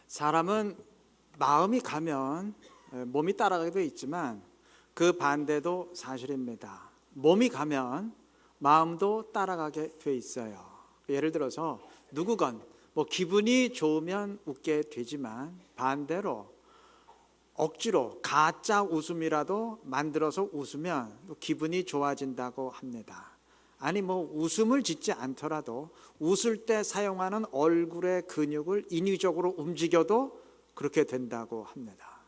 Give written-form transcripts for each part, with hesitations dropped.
사람은 마음이 가면 몸이 따라가게 돼 있지만 그 반대도 사실입니다. 몸이 가면 마음도 따라가게 돼 있어요. 예를 들어서 누구건 기분이 좋으면 웃게 되지만 반대로 억지로 가짜 웃음이라도 만들어서 웃으면 기분이 좋아진다고 합니다. 아니 웃음을 짓지 않더라도 웃을 때 사용하는 얼굴의 근육을 인위적으로 움직여도 그렇게 된다고 합니다.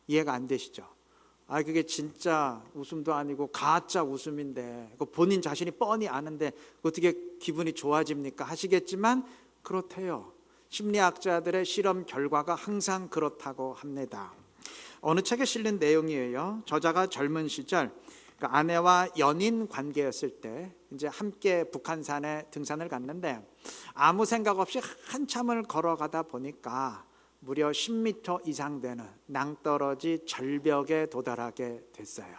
이해가 안 되시죠? 그게 진짜 웃음도 아니고 가짜 웃음인데 본인 자신이 뻔히 아는데 어떻게 기분이 좋아집니까? 하시겠지만 그렇대요. 심리학자들의 실험 결과가 항상 그렇다고 합니다. 어느 책에 실린 내용이에요. 저자가 젊은 시절 아내와 연인 관계였을 때 이제 함께 북한산에 등산을 갔는데 아무 생각 없이 한참을 걸어가다 보니까 무려 10m 이상 되는 낭떠러지 절벽에 도달하게 됐어요.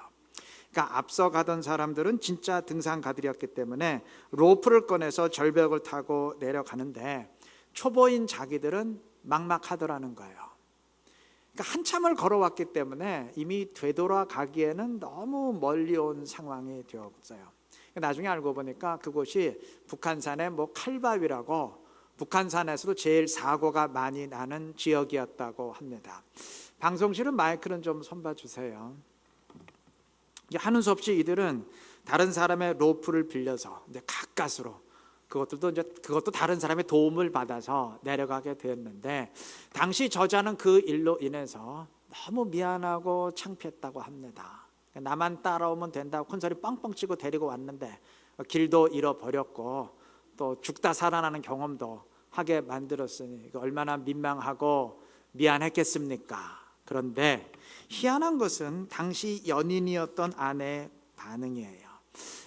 그러니까 앞서 가던 사람들은 진짜 등산가들이었기 때문에 로프를 꺼내서 절벽을 타고 내려가는데 초보인 자기들은 막막하더라는 거예요. 그러니까 한참을 걸어왔기 때문에 이미 되돌아가기에는 너무 멀리 온 상황이 되었어요. 나중에 알고 보니까 그곳이 북한산의 칼바위라고 북한산에서도 제일 사고가 많이 나는 지역이었다고 합니다. 방송실은 마이크는 좀 손봐 주세요. 하는 수 없이 이들은 다른 사람의 로프를 빌려서 이제 가까스로 그것도 다른 사람의 도움을 받아서 내려가게 되었는데 당시 저자는 그 일로 인해서 너무 미안하고 창피했다고 합니다. 나만 따라오면 된다고 큰소리 뻥뻥 치고 데리고 왔는데 길도 잃어버렸고 또 죽다 살아나는 경험도 하게 만들었으니 얼마나 민망하고 미안했겠습니까? 그런데 희한한 것은 당시 연인이었던 아내의 반응이에요.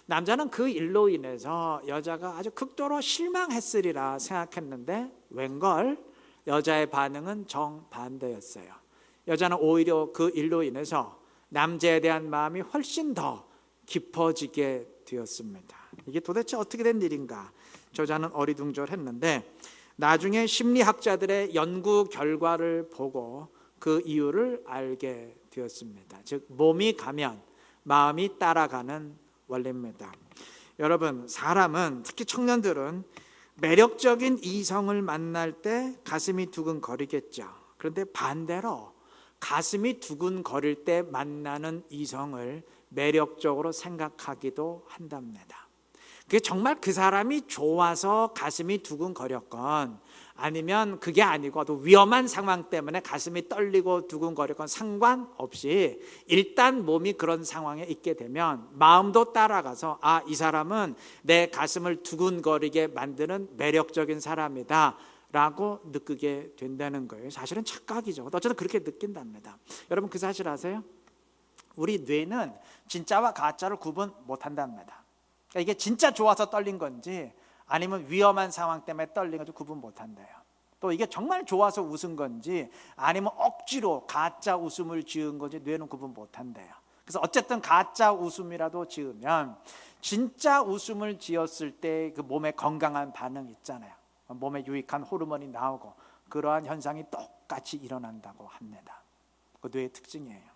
남자는 그 일로 인해서 여자가 아주 극도로 실망했으리라 생각했는데 웬걸 여자의 반응은 정반대였어요. 여자는 오히려 그 일로 인해서 남자에 대한 마음이 훨씬 더 깊어지게 되었습니다. 이게 도대체 어떻게 된 일인가? 저자는 어리둥절했는데 나중에 심리학자들의 연구 결과를 보고 그 이유를 알게 되었습니다. 즉 몸이 가면 마음이 따라가는 원리입니다. 여러분, 사람은 특히 청년들은 매력적인 이성을 만날 때 가슴이 두근거리겠죠. 그런데 반대로 가슴이 두근거릴 때 만나는 이성을 매력적으로 생각하기도 한답니다. 그게 정말 그 사람이 좋아서 가슴이 두근거렸건 아니면 그게 아니고 또 위험한 상황 때문에 가슴이 떨리고 두근거렸건 상관없이 일단 몸이 그런 상황에 있게 되면 마음도 따라가서 이 사람은 내 가슴을 두근거리게 만드는 매력적인 사람이다 라고 느끼게 된다는 거예요. 사실은 착각이죠. 어쨌든 그렇게 느낀답니다. 여러분 그 사실 아세요? 우리 뇌는 진짜와 가짜를 구분 못한답니다. 그러니까 이게 진짜 좋아서 떨린 건지 아니면 위험한 상황 때문에 떨린 건지 구분 못한대요. 또 이게 정말 좋아서 웃은 건지 아니면 억지로 가짜 웃음을 지은 건지 뇌는 구분 못한대요. 그래서 어쨌든 가짜 웃음이라도 지으면 진짜 웃음을 지었을 때 그 몸에 건강한 반응 있잖아요. 몸에 유익한 호르몬이 나오고 그러한 현상이 똑같이 일어난다고 합니다. 그 뇌의 특징이에요.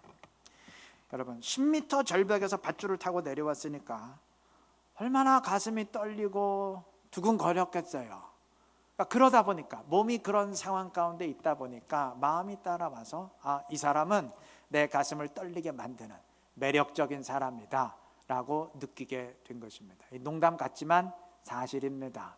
여러분 10m 절벽에서 밧줄을 타고 내려왔으니까 얼마나 가슴이 떨리고 두근거렸겠어요. 그러다 보니까 몸이 그런 상황 가운데 있다 보니까 마음이 따라와서 이 사람은 내 가슴을 떨리게 만드는 매력적인 사람이다 라고 느끼게 된 것입니다. 농담 같지만 사실입니다.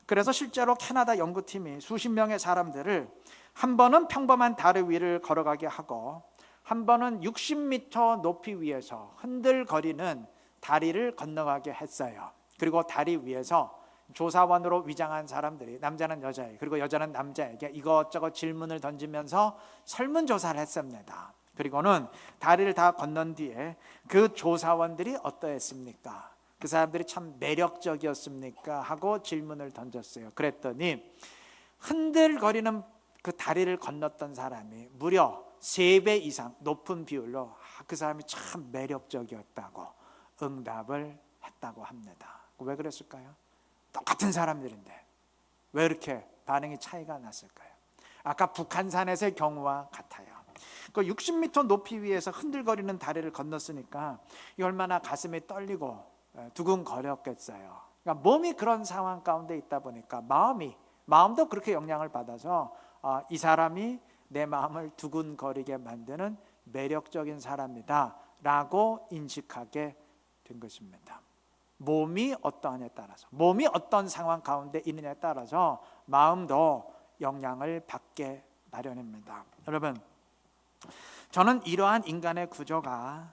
그래서 실제로 캐나다 연구팀이 수십 명의 사람들을 한 번은 평범한 다리 위를 걸어가게 하고 한 번은 60m 높이 위에서 흔들거리는 다리를 건너가게 했어요. 그리고 다리 위에서 조사원으로 위장한 사람들이 남자는 여자에게 그리고 여자는 남자에게 이것저것 질문을 던지면서 설문조사를 했습니다. 그리고는 다리를 다 건넌 뒤에 그 조사원들이 어떠했습니까? 그 사람들이 참 매력적이었습니까? 하고 질문을 던졌어요. 그랬더니 흔들거리는 그 다리를 건넜던 사람이 무려 3배 이상 높은 비율로 그 사람이 참 매력적이었다고 응답을 했다고 합니다. 왜 그랬을까요? 똑같은 사람들인데 왜 이렇게 반응이 차이가 났을까요? 아까 북한산에서의 경우와 같아요. 그 60m 높이 위에서 흔들거리는 다리를 건넜으니까 이 얼마나 가슴이 떨리고 두근거렸겠어요. 그러니까 몸이 그런 상황 가운데 있다 보니까 마음도 그렇게 영향을 받아서 이 사람이 내 마음을 두근거리게 만드는 매력적인 사람이다 라고 인식하게 된 것입니다. 몸이 어떠하냐에 따라서, 몸이 어떤 상황 가운데 있느냐에 따라서 마음도 영향을 받게 마련입니다. 여러분, 저는 이러한 인간의 구조가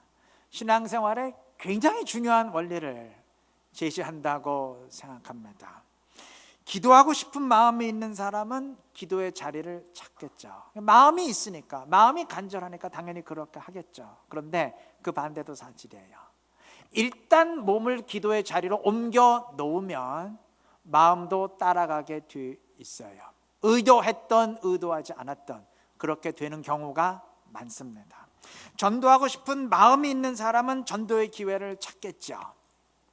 신앙생활에 굉장히 중요한 원리를 제시한다고 생각합니다. 기도하고 싶은 마음이 있는 사람은 기도의 자리를 찾겠죠. 마음이 있으니까, 마음이 간절하니까 당연히 그렇게 하겠죠. 그런데 그 반대도 사실이에요. 일단 몸을 기도의 자리로 옮겨 놓으면 마음도 따라가게 돼 있어요. 의도했던 의도하지 않았던 그렇게 되는 경우가 많습니다. 전도하고 싶은 마음이 있는 사람은 전도의 기회를 찾겠죠.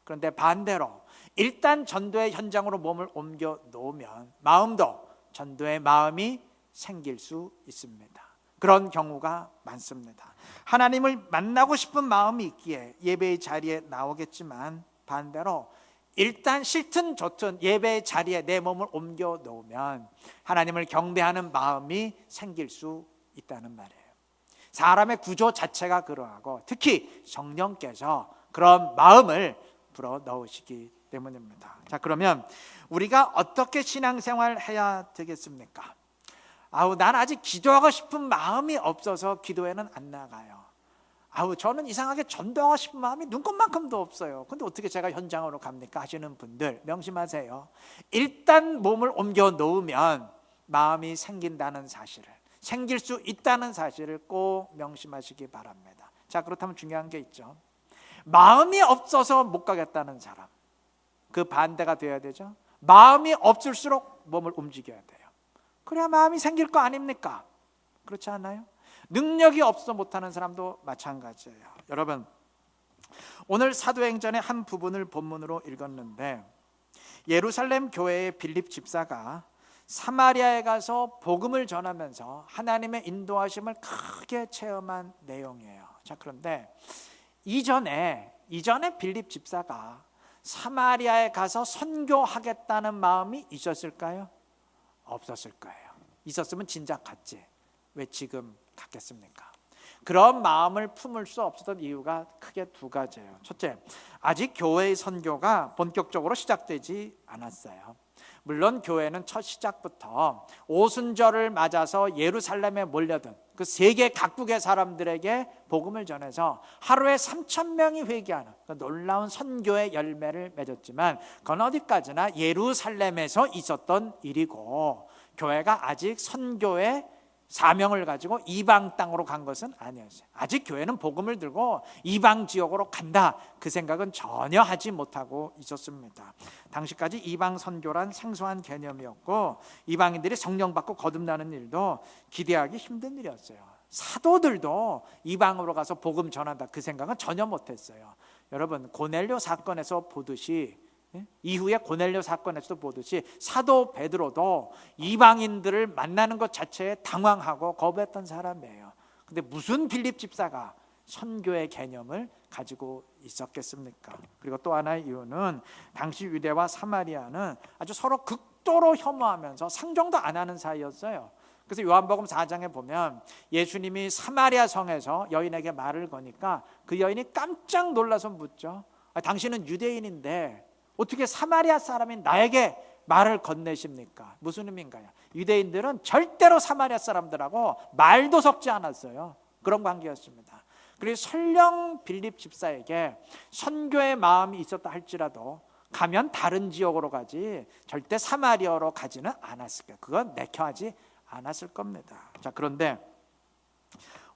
그런데 반대로 일단 전도의 현장으로 몸을 옮겨 놓으면 마음도 전도의 마음이 생길 수 있습니다. 그런 경우가 많습니다. 하나님을 만나고 싶은 마음이 있기에 예배의 자리에 나오겠지만 반대로 일단 싫든 좋든 예배의 자리에 내 몸을 옮겨 놓으면 하나님을 경배하는 마음이 생길 수 있다는 말이에요. 사람의 구조 자체가 그러하고 특히 성령께서 그런 마음을 불어 넣으시기 때문입니다. 자, 그러면 우리가 어떻게 신앙생활을 해야 되겠습니까? 난 아직 기도하고 싶은 마음이 없어서 기도에는 안 나가요. 저는 이상하게 전도하고 싶은 마음이 눈꽃만큼도 없어요. 근데 어떻게 제가 현장으로 갑니까? 하시는 분들 명심하세요. 일단 몸을 옮겨 놓으면 마음이 생긴다는 사실을, 생길 수 있다는 사실을 꼭 명심하시기 바랍니다. 자, 그렇다면 중요한 게 있죠. 마음이 없어서 못 가겠다는 사람, 그 반대가 되어야 되죠. 마음이 없을수록 몸을 움직여야 돼요. 그래야 마음이 생길 거 아닙니까? 그렇지 않나요? 능력이 없어 못하는 사람도 마찬가지예요. 여러분, 오늘 사도행전의 한 부분을 본문으로 읽었는데 예루살렘 교회의 빌립 집사가 사마리아에 가서 복음을 전하면서 하나님의 인도하심을 크게 체험한 내용이에요. 자, 그런데 이전에 빌립 집사가 사마리아에 가서 선교하겠다는 마음이 있었을까요? 없었을 거예요. 있었으면 진작 갔지. 왜 지금 갔겠습니까? 그런 마음을 품을 수 없었던 이유가 크게 두 가지예요. 첫째, 아직 교회의 선교가 본격적으로 시작되지 않았어요. 물론 교회는 첫 시작부터 오순절을 맞아서 예루살렘에 몰려든 그 세계 각국의 사람들에게 복음을 전해서 하루에 3,000명이 회개하는 그 놀라운 선교의 열매를 맺었지만 그건 어디까지나 예루살렘에서 있었던 일이고 교회가 아직 선교의 사명을 가지고 이방 땅으로 간 것은 아니었어요. 아직 교회는 복음을 들고 이방 지역으로 간다, 그 생각은 전혀 하지 못하고 있었습니다. 당시까지 이방 선교란 생소한 개념이었고 이방인들이 성령 받고 거듭나는 일도 기대하기 힘든 일이었어요. 사도들도 이방으로 가서 복음 전한다, 그 생각은 전혀 못했어요. 여러분, 고넬료 사건에서 보듯이, 이후에 고넬료 사건에서도 보듯이 사도 베드로도 이방인들을 만나는 것 자체에 당황하고 거부했던 사람이에요. 근데 무슨 빌립 집사가 선교의 개념을 가지고 있었겠습니까? 그리고 또 하나의 이유는 당시 유대와 사마리아는 아주 서로 극도로 혐오하면서 상종도 안 하는 사이였어요. 그래서 요한복음 4장에 보면 예수님이 사마리아 성에서 여인에게 말을 거니까 그 여인이 깜짝 놀라서 묻죠. 당신은 유대인인데 어떻게 사마리아 사람인 나에게 말을 건네십니까? 무슨 의미인가요? 유대인들은 절대로 사마리아 사람들하고 말도 섞지 않았어요. 그런 관계였습니다. 그리고 설령 빌립 집사에게 선교의 마음이 있었다 할지라도 가면 다른 지역으로 가지 절대 사마리아로 가지는 않았을 거예요. 그건 내켜하지 않았을 겁니다. 자, 그런데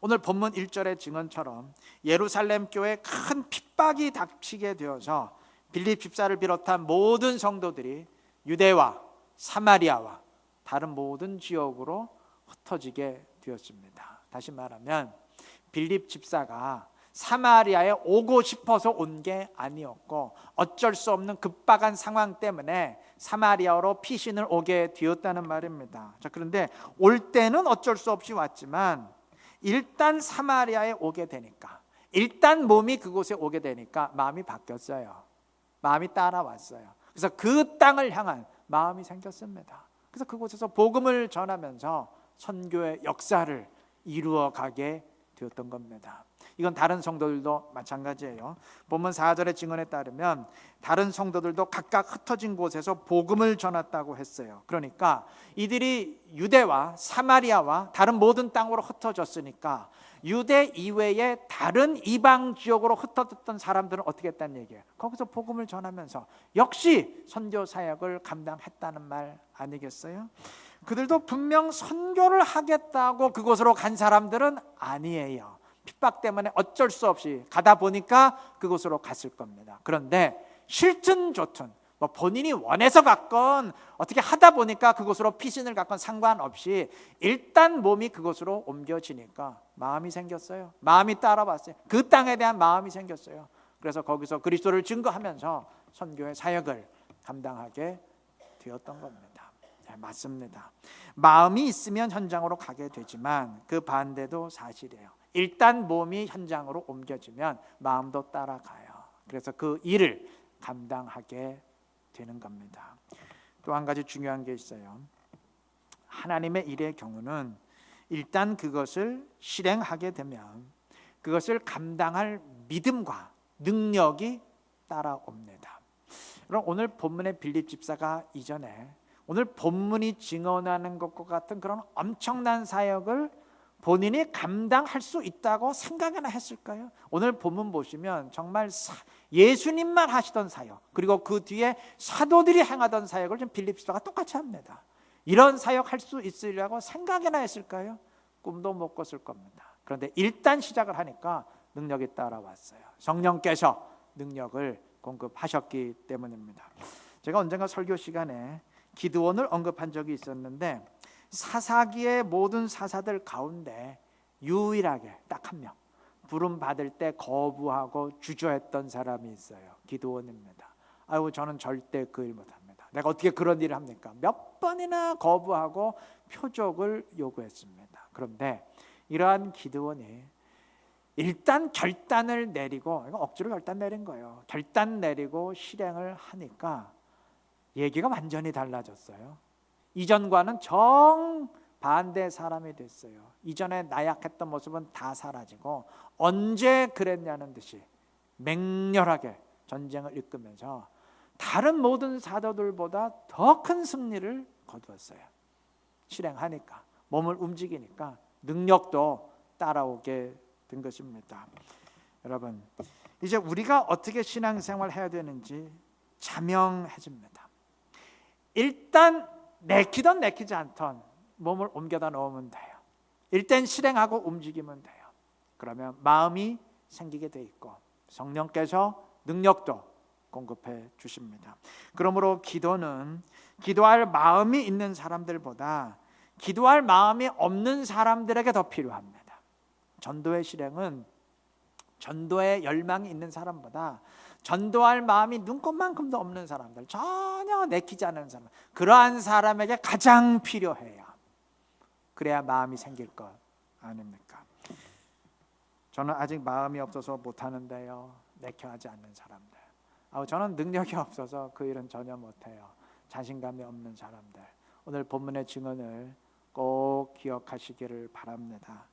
오늘 본문 1절의 증언처럼 예루살렘 교회에 큰 핍박이 닥치게 되어서 빌립 집사를 비롯한 모든 성도들이 유대와 사마리아와 다른 모든 지역으로 흩어지게 되었습니다. 다시 말하면 빌립 집사가 사마리아에 오고 싶어서 온 게 아니었고 어쩔 수 없는 급박한 상황 때문에 사마리아로 피신을 오게 되었다는 말입니다. 자, 그런데 올 때는 어쩔 수 없이 왔지만 일단 사마리아에 오게 되니까, 일단 몸이 그곳에 오게 되니까 마음이 바뀌었어요. 마음이 따라왔어요. 그래서 그 땅을 향한 마음이 생겼습니다. 그래서 그곳에서 복음을 전하면서 선교의 역사를 이루어가게 되었던 겁니다. 이건 다른 성도들도 마찬가지예요. 본문 4절의 증언에 따르면 다른 성도들도 각각 흩어진 곳에서 복음을 전했다고 했어요. 그러니까 이들이 유대와 사마리아와 다른 모든 땅으로 흩어졌으니까 유대 이외의 다른 이방 지역으로 흩어졌던 사람들은 어떻게 했다는 얘기예요? 거기서 복음을 전하면서 역시 선교 사역을 감당했다는 말 아니겠어요? 그들도 분명 선교를 하겠다고 그곳으로 간 사람들은 아니에요. 핍박 때문에 어쩔 수 없이 가다 보니까 그곳으로 갔을 겁니다. 그런데 싫든 좋든 뭐 본인이 원해서 갔건 어떻게 하다 보니까 그곳으로 피신을 갔건 상관없이 일단 몸이 그곳으로 옮겨지니까 마음이 생겼어요. 마음이 따라왔어요. 그 땅에 대한 마음이 생겼어요. 그래서 거기서 그리스도를 증거하면서 선교의 사역을 감당하게 되었던 겁니다. 네, 맞습니다. 마음이 있으면 현장으로 가게 되지만 그 반대도 사실이에요. 일단 몸이 현장으로 옮겨지면 마음도 따라가요. 그래서 그 일을 감당하게 되는 겁니다. 또 한 가지 중요한 게 있어요. 하나님의 일의 경우는 일단 그것을 실행하게 되면 그것을 감당할 믿음과 능력이 따라옵니다. 그럼 오늘 본문의 빌립 집사가 이전에 오늘 본문이 증언하는 것과 같은 그런 엄청난 사역을 본인이 감당할 수 있다고 생각이나 했을까요? 오늘 본문 보시면 정말 예수님만 하시던 사역, 그리고 그 뒤에 사도들이 행하던 사역을 지금 빌립 집사가 똑같이 합니다. 이런 사역 할 수 있으리라고 생각이나 했을까요? 꿈도 못 꿨을 겁니다. 그런데 일단 시작을 하니까 능력이 따라왔어요. 성령께서 능력을 공급하셨기 때문입니다. 제가 언젠가 설교 시간에 기드온을 언급한 적이 있었는데 사사기의 모든 사사들 가운데 유일하게 딱 한 명 부름 받을 때 거부하고 주저했던 사람이 있어요. 기드온입니다. 아유, 저는 절대 그 일 못합니다. 내가 어떻게 그런 일을 합니까? 몇 번이나 거부하고 표적을 요구했습니다. 그런데 이러한 기드온이 일단 결단을 내리고, 이거 억지로 결단 내린 거예요. 결단 내리고 실행을 하니까 얘기가 완전히 달라졌어요. 이전과는 정반대 사람이 됐어요. 이전에 나약했던 모습은 다 사라지고 언제 그랬냐는 듯이 맹렬하게 전쟁을 이끌면서 다른 모든 사도들보다 더 큰 승리를 거두었어요. 실행하니까, 몸을 움직이니까 능력도 따라오게 된 것입니다. 여러분, 이제 우리가 어떻게 신앙생활을 해야 되는지 자명해집니다. 일단 내키던 내키지 않던 몸을 옮겨다 놓으면 돼요. 일단 실행하고 움직이면 돼요. 그러면 마음이 생기게 돼 있고 성령께서 능력도 공급해 주십니다. 그러므로 기도는 기도할 마음이 있는 사람들보다 기도할 마음이 없는 사람들에게 더 필요합니다. 전도의 실행은 전도의 열망이 있는 사람보다 전도할 마음이 눈꼽만큼도 없는 사람들, 전혀 내키지 않는 사람, 그러한 사람에게 가장 필요해요. 그래야 마음이 생길 것 아닙니까? 저는 아직 마음이 없어서 못하는데요, 내켜하지 않는 사람들. 저는 능력이 없어서 그 일은 전혀 못해요. 자신감이 없는 사람들. 오늘 본문의 증언을 꼭 기억하시기를 바랍니다.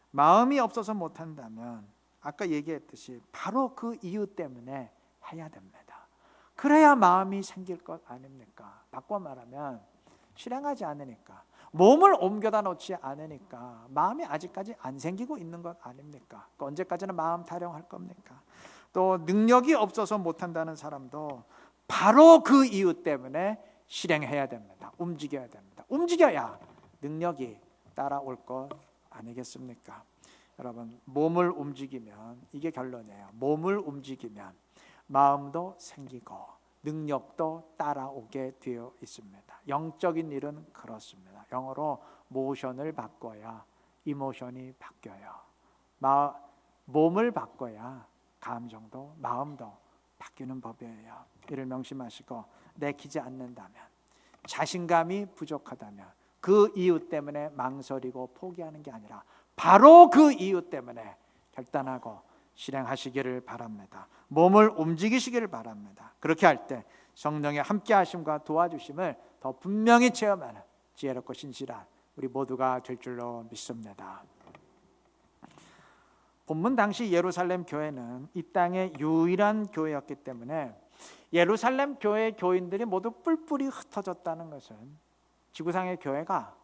마음이 없어서 못한다면 아까 얘기했듯이 바로 그 이유 때문에 해야 됩니다. 그래야 마음이 생길 것 아닙니까? 바꿔 말하면 실행하지 않으니까, 몸을 옮겨다 놓지 않으니까 마음이 아직까지 안 생기고 있는 것 아닙니까? 언제까지나 마음 타령할 겁니까? 또 능력이 없어서 못한다는 사람도 바로 그 이유 때문에 실행해야 됩니다. 움직여야 됩니다. 움직여야 능력이 따라올 것 아니겠습니까? 여러분, 몸을 움직이면, 이게 결론이에요. 몸을 움직이면 마음도 생기고 능력도 따라오게 되어 있습니다. 영적인 일은 그렇습니다. 영어로 모션을 바꿔야 이모션이 바뀌어요. 몸을 바꿔야 감정도 마음도 바뀌는 법이에요. 이를 명심하시고, 내키지 않는다면, 자신감이 부족하다면 그 이유 때문에 망설이고 포기하는 게 아니라 바로 그 이유 때문에 결단하고 실행하시기를 바랍니다. 몸을 움직이시기를 바랍니다. 그렇게 할 때 성령의 함께 하심과 도와주심을 더 분명히 체험하는 지혜롭고 신실한 우리 모두가 될 줄로 믿습니다. 본문 당시 예루살렘 교회는 이 땅의 유일한 교회였기 때문에 예루살렘 교회 교인들이 모두 뿔뿔이 흩어졌다는 것은 지구상의 교회가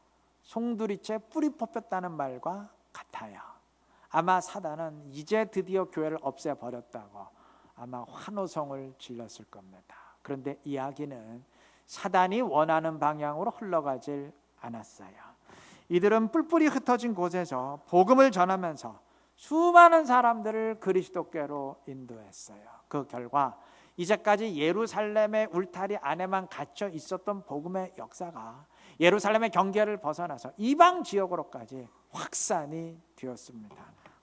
송두리째 뿌리 뽑혔다는 말과 같아요. 아마 사단은 이제 드디어 교회를 없애버렸다고 아마 환호성을 질렀을 겁니다. 그런데 이야기는 사단이 원하는 방향으로 흘러가질 않았어요. 이들은 뿔뿔이 흩어진 곳에서 복음을 전하면서 수많은 사람들을 그리스도께로 인도했어요. 그 결과 이제까지 예루살렘의 울타리 안에만 갇혀 있었던 복음의 역사가 예루살렘의 경계를 벗어나서 이방 지역으로까지 확산이 되었습니다.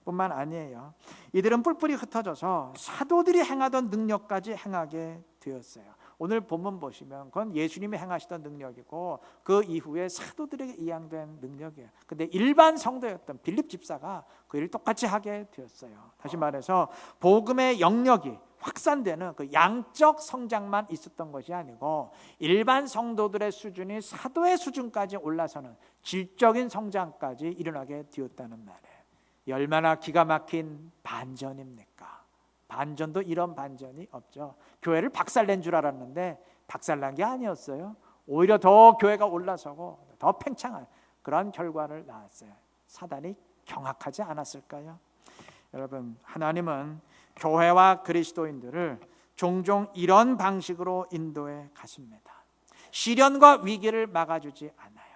뿐만 아니에요. 이들은 뿔뿔이 흩어져서 사도들이 행하던 능력까지 행하게 되었어요. 오늘 본문 보시면 그건 예수님이 행하시던 능력이고 그 이후에 사도들에게 이양된 능력이에요. 근데 일반 성도였던 빌립 집사가 그 일을 똑같이 하게 되었어요. 다시 말해서 복음의 영역이 확산되는 그 양적 성장만 있었던 것이 아니고 일반 성도들의 수준이 사도의 수준까지 올라서는 질적인 성장까지 일어나게 되었다는 말이에요. 얼마나 기가 막힌 반전입니까? 반전도 이런 반전이 없죠. 교회를 박살낸 줄 알았는데 박살난 게 아니었어요. 오히려 더 교회가 올라서고 더 팽창한 그런 결과를 낳았어요. 사단이 경악하지 않았을까요? 여러분, 하나님은 교회와 그리스도인들을 종종 이런 방식으로 인도해 가십니다. 시련과 위기를 막아주지 않아요.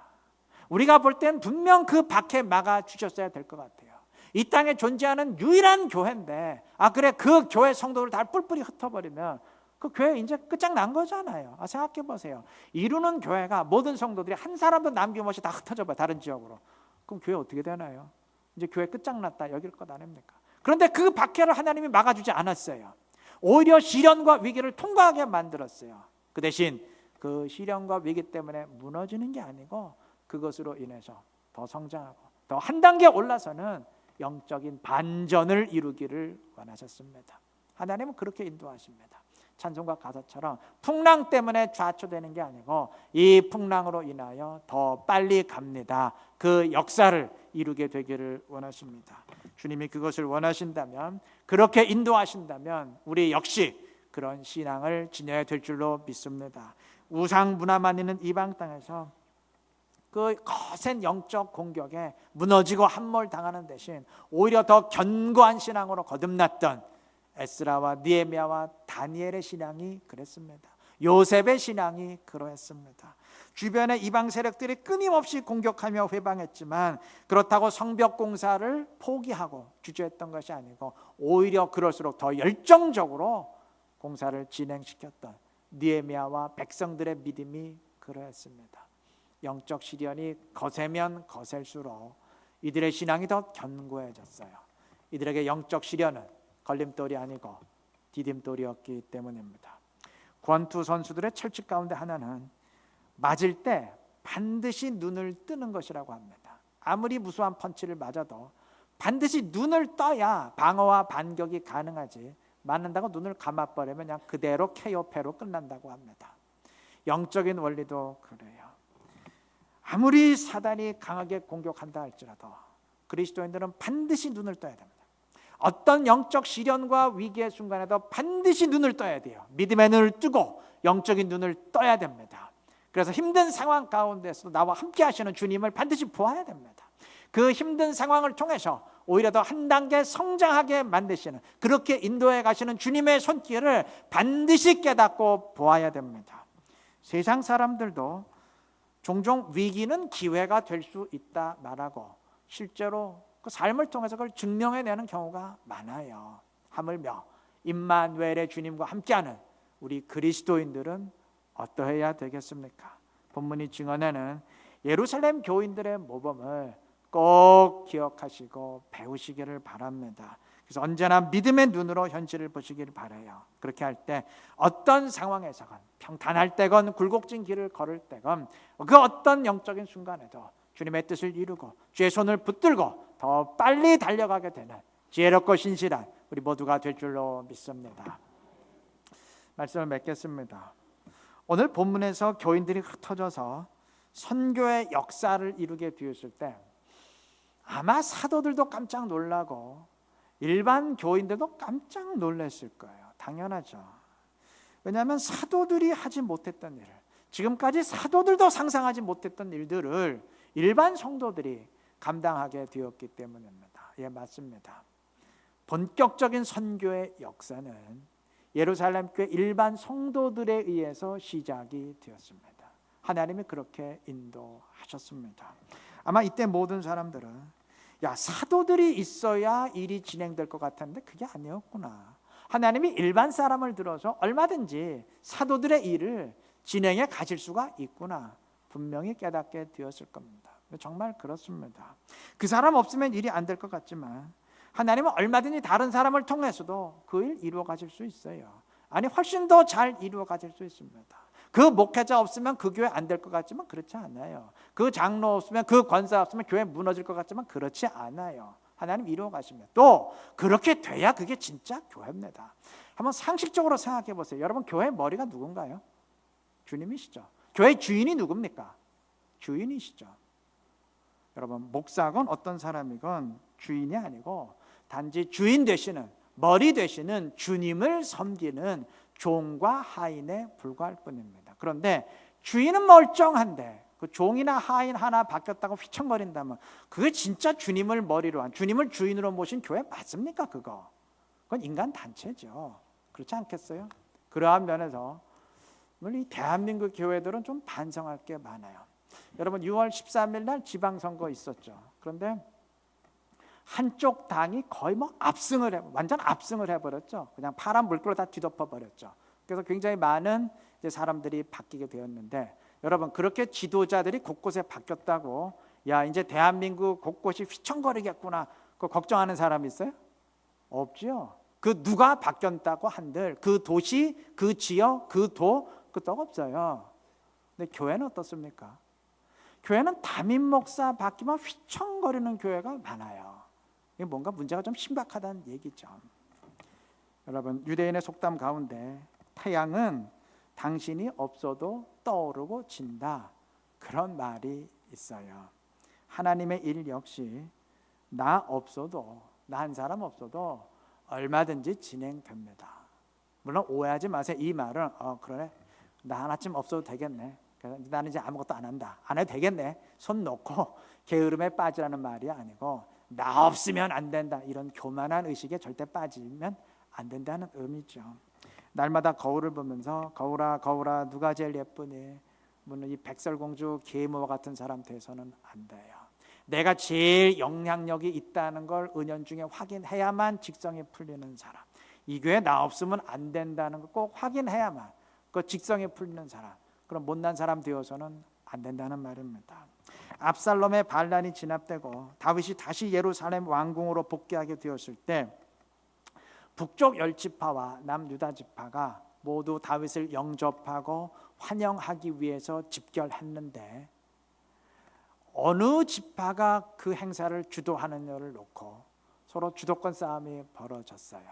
우리가 볼 땐 분명 그 밖에 막아주셨어야 될 것 같아요. 이 땅에 존재하는 유일한 교회인데 그래, 그 교회 성도를 다 뿔뿔이 흩어버리면 그 교회 이제 끝장난 거잖아요. 생각해 보세요. 이루는 교회가 모든 성도들이 한 사람도 남김없이 다 흩어져 봐요. 다른 지역으로. 그럼 교회 어떻게 되나요? 이제 교회 끝장났다 여길 것 아닙니까? 그런데 그 박해를 하나님이 막아주지 않았어요. 오히려 시련과 위기를 통과하게 만들었어요. 그 대신 그 시련과 위기 때문에 무너지는 게 아니고 그것으로 인해서 더 성장하고 더 한 단계 올라서는 영적인 반전을 이루기를 원하셨습니다. 하나님은 그렇게 인도하십니다. 찬송가 가사처럼 풍랑 때문에 좌초되는 게 아니고 이 풍랑으로 인하여 더 빨리 갑니다. 그 역사를 이루게 되기를 원하십니다. 주님이 그것을 원하신다면, 그렇게 인도하신다면 우리 역시 그런 신앙을 지녀야 될 줄로 믿습니다. 우상 문화만 있는 이방 땅에서 그 거센 영적 공격에 무너지고 함몰당하는 대신 오히려 더 견고한 신앙으로 거듭났던 에스라와 느헤미야와 다니엘의 신앙이 그랬습니다. 요셉의 신앙이 그러했습니다. 주변의 이방 세력들이 끊임없이 공격하며 회방했지만 그렇다고 성벽 공사를 포기하고 주저했던 것이 아니고 오히려 그럴수록 더 열정적으로 공사를 진행시켰던 느헤미야와 백성들의 믿음이 그러했습니다. 영적 시련이 거세면 거셀수록 이들의 신앙이 더 견고해졌어요. 이들에게 영적 시련은 걸림돌이 아니고 디딤돌이었기 때문입니다. 권투 선수들의 철칙 가운데 하나는 맞을 때 반드시 눈을 뜨는 것이라고 합니다. 아무리 무수한 펀치를 맞아도 반드시 눈을 떠야 방어와 반격이 가능하지, 맞는다고 눈을 감아버리면 그냥 그대로 KO패로 끝난다고 합니다. 영적인 원리도 그래요. 아무리 사단이 강하게 공격한다 할지라도 그리스도인들은 반드시 눈을 떠야 됩니다. 어떤 영적 시련과 위기의 순간에도 반드시 눈을 떠야 돼요. 믿음의 눈을 뜨고 영적인 눈을 떠야 됩니다. 그래서 힘든 상황 가운데서도 나와 함께 하시는 주님을 반드시 보아야 됩니다. 그 힘든 상황을 통해서 오히려 더 한 단계 성장하게 만드시는, 그렇게 인도해 가시는 주님의 손길을 반드시 깨닫고 보아야 됩니다. 세상 사람들도 종종 위기는 기회가 될 수 있다 말하고 실제로 그 삶을 통해서 그걸 증명해내는 경우가 많아요. 하물며 임마누엘의 주님과 함께하는 우리 그리스도인들은 어떠해야 되겠습니까? 본문이 증언하는 예루살렘 교인들의 모범을 꼭 기억하시고 배우시기를 바랍니다. 그래서 언제나 믿음의 눈으로 현실을 보시길 바라요. 그렇게 할 때 어떤 상황에서건 평탄할 때건 굴곡진 길을 걸을 때건 그 어떤 영적인 순간에도 주님의 뜻을 이루고 주의 손을 붙들고 더 빨리 달려가게 되는 지혜롭고 신실한 우리 모두가 될 줄로 믿습니다. 말씀을 맺겠습니다. 오늘 본문에서 교인들이 흩어져서 선교의 역사를 이루게 되었을 때 아마 사도들도 깜짝 놀라고 일반 교인들도 깜짝 놀랐을 거예요. 당연하죠. 왜냐하면 사도들이 하지 못했던 일을, 지금까지 사도들도 상상하지 못했던 일들을 일반 성도들이 감당하게 되었기 때문입니다. 예, 맞습니다. 본격적인 선교의 역사는 예루살렘 교회 일반 성도들에 의해서 시작이 되었습니다. 하나님이 그렇게 인도하셨습니다. 아마 이때 모든 사람들은 야, 사도들이 있어야 일이 진행될 것 같았는데 그게 아니었구나. 하나님이 일반 사람을 들어서 얼마든지 사도들의 일을 진행해 가실 수가 있구나. 분명히 깨닫게 되었을 겁니다. 정말 그렇습니다. 그 사람 없으면 일이 안 될 것 같지만 하나님은 얼마든지 다른 사람을 통해서도 그 일 이루어 가실 수 있어요. 아니, 훨씬 더 잘 이루어 가실 수 있습니다. 그 목회자 없으면 그 교회 안 될 것 같지만 그렇지 않아요. 그 장로 없으면, 그 권사 없으면 교회 무너질 것 같지만 그렇지 않아요. 하나님 이루어 가시면 또 그렇게 돼야 그게 진짜 교회입니다. 한번 상식적으로 생각해 보세요. 여러분, 교회 머리가 누군가요? 주님이시죠. 교회 주인이 누굽니까? 주인이시죠. 여러분, 목사건 어떤 사람이건 주인이 아니고 단지 주인 되시는, 머리 되시는 주님을 섬기는 종과 하인에 불과할 뿐입니다. 그런데 주인은 멀쩡한데 그 종이나 하인 하나 바뀌었다고 휘청거린다면 그게 진짜 주님을 머리로 한, 주님을 주인으로 모신 교회 맞습니까? 그건 인간 단체죠. 그렇지 않겠어요? 그러한 면에서 이 대한민국 교회들은 좀 반성할 게 많아요. 여러분, 6월 13일 날 지방선거 있었죠. 그런데 한쪽 당이 거의 완전 압승을 해버렸죠. 그냥 파란 물결로 다 뒤덮어 버렸죠. 그래서 굉장히 많은 이제 사람들이 바뀌게 되었는데, 여러분, 그렇게 지도자들이 곳곳에 바뀌었다고 야, 이제 대한민국 곳곳이 휘청거리겠구나, 그 걱정하는 사람이 있어요? 없죠. 그 누가 바뀌었다고 한들 그 도시, 그 지역, 그 도, 끄떡 없어요. 근데 교회는 어떻습니까? 교회는 담임 목사 바뀌면 휘청거리는 교회가 많아요. 이게 뭔가 문제가 좀 심각하다는 얘기죠. 여러분, 유대인의 속담 가운데 태양은 당신이 없어도 떠오르고 진다, 그런 말이 있어요. 하나님의 일 역시 나 없어도, 나 한 사람 없어도 얼마든지 진행됩니다. 물론 오해하지 마세요. 이 말은 그러네, 나 하나쯤 없어도 되겠네, 나는 이제 아무것도 안 한다, 안 해도 되겠네, 손 놓고 게으름에 빠지라는 말이 아니고 나 없으면 안 된다, 이런 교만한 의식에 절대 빠지면 안 된다는 의미죠. 날마다 거울을 보면서 거울아 거울아 누가 제일 예쁘니, 물론 이 백설공주 계모와 같은 사람 돼서는 안 돼요. 내가 제일 영향력이 있다는 걸 은연중에 확인해야만 직성이 풀리는 사람, 이 교회 나 없으면 안 된다는 걸 꼭 확인해야만 그 직성이 풀리는 사람, 그런 못난 사람 되어서는 안 된다는 말입니다. 압살롬의 반란이 진압되고 다윗이 다시 예루살렘 왕궁으로 복귀하게 되었을 때 북쪽 10지파와 남유다 지파가 모두 다윗을 영접하고 환영하기 위해서 집결했는데 어느 지파가 그 행사를 주도하느냐를 놓고 서로 주도권 싸움이 벌어졌어요.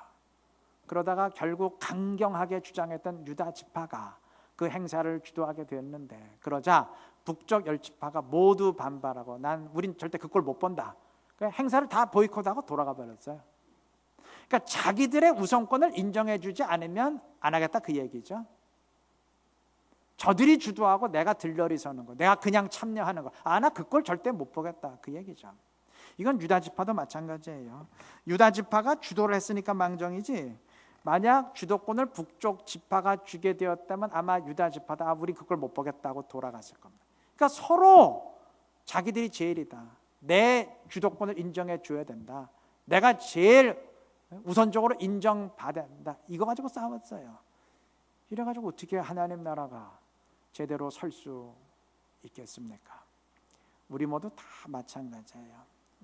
그러다가 결국 강경하게 주장했던 유다 지파가 그 행사를 주도하게 됐는데, 그러자 북쪽 10지파가 모두 반발하고 우린 절대 그 꼴 못 본다, 행사를 다 보이콧하고 돌아가 버렸어요. 그러니까 자기들의 우선권을 인정해 주지 않으면 안 하겠다, 그 얘기죠. 저들이 주도하고 내가 들러리 서는 거, 내가 그냥 참여하는 거, 나 그 꼴 절대 못 보겠다, 그 얘기죠. 이건 유다 지파도 마찬가지예요. 유다 지파가 주도를 했으니까 망정이지, 만약 주도권을 북쪽 지파가 주게 되었다면 아마 유다 지파도 우리 그걸 못 보겠다고 돌아갔을 겁니다. 그러니까 서로 자기들이 제일이다, 내 주도권을 인정해 줘야 된다, 내가 제일 우선적으로 인정받아야 된다, 이거 가지고 싸웠어요. 이래가지고 어떻게 하나님 나라가 제대로 설 수 있겠습니까? 우리 모두 다 마찬가지예요.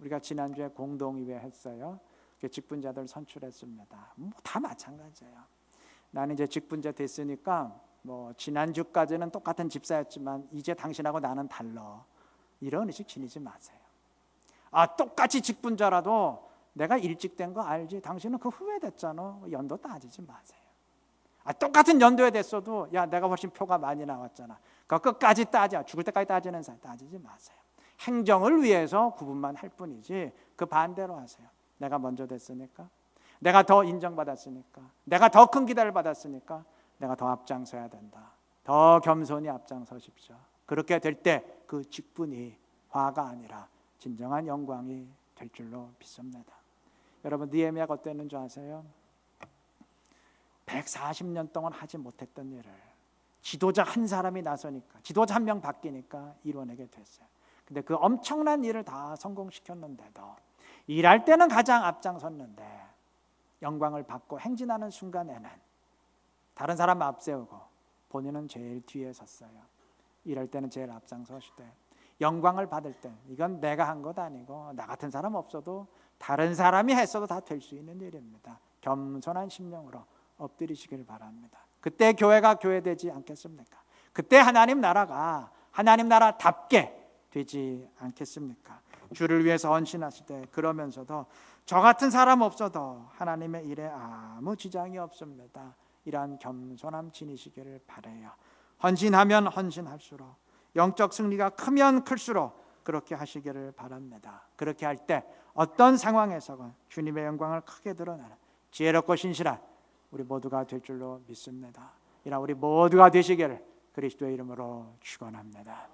우리가 지난주에 공동의회 했어요. 직분자들 선출했습니다. 뭐 다 마찬가지예요. 나는 이제 직분자 됐으니까 뭐 지난주까지는 똑같은 집사였지만 이제 당신하고 나는 달라. 이런 의식 지니지 마세요. 똑같이 직분자라도 내가 일찍 된 거 알지? 당신은 그 후에 됐잖아. 연도 따지지 마세요. 똑같은 연도에 됐어도 야 내가 훨씬 표가 많이 나왔잖아. 그 끝까지 죽을 때까지 따지는 사람 따지지 마세요. 행정을 위해서 구분만 할 뿐이지 그 반대로 하세요. 내가 먼저 됐으니까, 내가 더 인정받았으니까, 내가 더 큰 기대를 받았으니까 내가 더 앞장서야 된다. 더 겸손히 앞장서십시오. 그렇게 될 때 그 직분이 화가 아니라 진정한 영광이 될 줄로 믿습니다. 여러분 느헤미야가 어땠는 줄 아세요? 140년 동안 하지 못했던 일을 지도자 한 사람이 나서니까, 지도자 한 명 바뀌니까 이뤄내게 됐어요. 근데 그 엄청난 일을 다 성공시켰는데도 일할 때는 가장 앞장섰는데 영광을 받고 행진하는 순간에는 다른 사람 앞세우고 본인은 제일 뒤에 섰어요. 일할 때는 제일 앞장서시되 영광을 받을 때 이건 내가 한 것 아니고 나 같은 사람 없어도 다른 사람이 했어도 다 될 수 있는 일입니다. 겸손한 심령으로 엎드리시길 바랍니다. 그때 교회가 교회되지 않겠습니까? 그때 하나님 나라가 하나님 나라답게 되지 않겠습니까? 주를 위해서 헌신하실 때 그러면서도 저 같은 사람 없어도 하나님의 일에 아무 지장이 없습니다. 이러한 겸손함 지니시기를 바라요. 헌신하면 헌신할수록, 영적 승리가 크면 클수록 그렇게 하시기를 바랍니다. 그렇게 할 때 어떤 상황에서건 주님의 영광을 크게 드러내는 지혜롭고 신실한 우리 모두가 될 줄로 믿습니다. 이런 우리 모두가 되시기를 그리스도의 이름으로 축원합니다.